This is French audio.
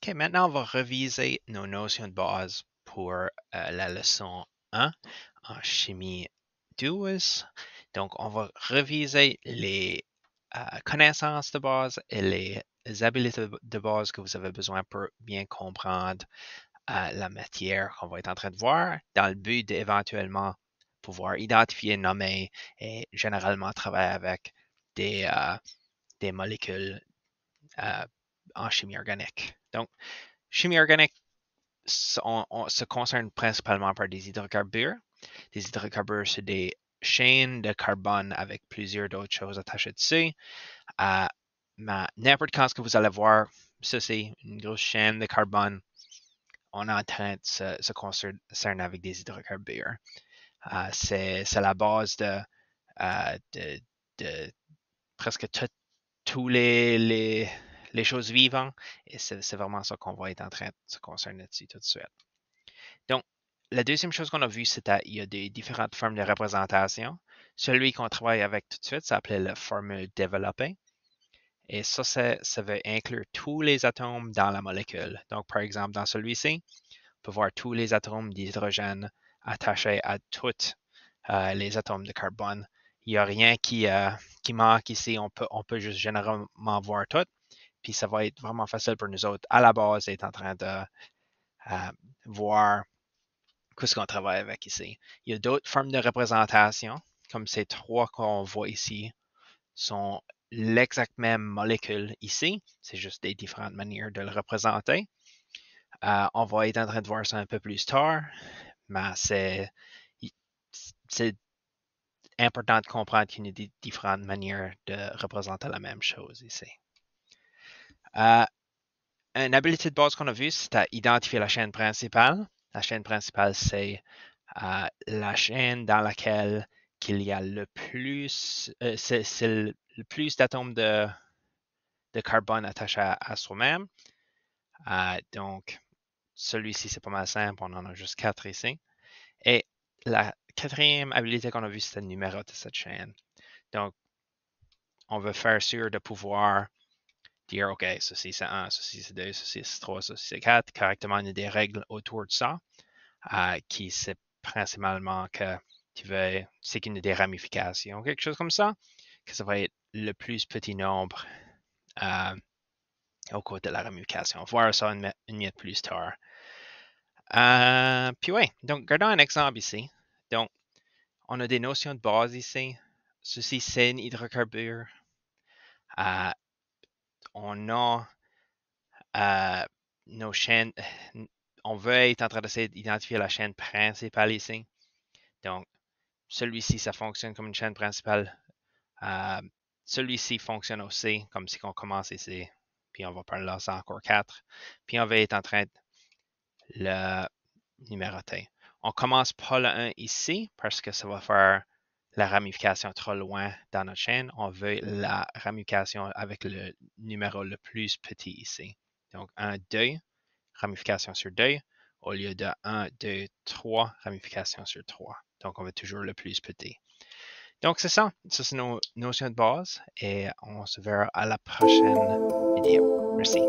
OK, maintenant, on va reviser nos notions de base pour la leçon 1 en chimie 12. Donc, on va reviser les connaissances de base et les habiletés de base que vous avez besoin pour bien comprendre la matière qu'on va être en train de voir, dans le but d'éventuellement pouvoir identifier, nommer et généralement travailler avec des molécules euh, en chimie organique. Donc, chimie organique se concerne principalement par des hydrocarbures. Des hydrocarbures, c'est des chaînes de carbone avec plusieurs d'autres choses attachées dessus. N'importe quand ce que vous allez voir, ça c'est une grosse chaîne de carbone. On est en train de se concerner avec des hydrocarbures. C'est la base de presque tous les choses vivantes. Et c'est vraiment ça qu'on va être en train de se concerner dessus tout de suite. Donc, la deuxième chose qu'on a vue, c'était qu'il y a des différentes formes de représentation. Celui qu'on travaille avec tout de suite s'appelait la formule développée. Et ça veut inclure tous les atomes dans la molécule. Donc, par exemple, dans celui-ci, on peut voir tous les atomes d'hydrogène attachés à tous les atomes de carbone. Il n'y a rien qui manque ici. On peut juste généralement voir tout. Puis ça va être vraiment facile pour nous autres à la base d'être en train de voir qu'est-ce qu'on travaille avec ici. Il y a d'autres formes de représentation, comme ces trois qu'on voit ici, sont l'exact même molécule ici. C'est juste des différentes manières de le représenter. On va être en train de voir ça un peu plus tard, mais c'est important de comprendre qu'il y a des différentes manières de représenter la même chose ici. Une habilité de base qu'on a vue, c'est à identifier la chaîne principale. La chaîne principale, c'est la chaîne dans laquelle il y a le plus, c'est le plus d'atomes de carbone attachés à soi-même. Donc, celui-ci, c'est pas mal simple. On en a juste 4 ici. Et la quatrième habilité qu'on a vue, c'est le numéro de cette chaîne. Donc, on veut faire sûr de pouvoir dire, OK, ceci c'est 1, ceci c'est 2, ceci c'est 3, ceci c'est 4. Correctement, il y a des règles autour de ça qui c'est principalement que c'est qu'il y a des ramifications, quelque chose comme ça, que ça va être le plus petit nombre au cours de la ramification. On va voir ça une minute plus tard. Puis oui, donc regardons un exemple ici. Donc, on a des notions de base ici. Ceci, c'est un hydrocarbure. On a nos chaînes. On veut être en train d'essayer d'identifier la chaîne principale ici. Donc, celui-ci, ça fonctionne comme une chaîne principale. Celui-ci fonctionne aussi, comme si on commence ici. Puis on va parler là, c'est encore 4. Puis on va être en train de le numéroter. On commence pas le 1 ici parce que ça va faire la ramification trop loin dans notre chaîne. On veut la ramification avec le numéro le plus petit ici. Donc 1, 2, ramification sur 2, au lieu de 1, 2, 3, ramification sur 3. Donc on veut toujours le plus petit. Donc c'est ça. Ça, c'est nos notions de base et on se verra à la prochaine vidéo. Merci.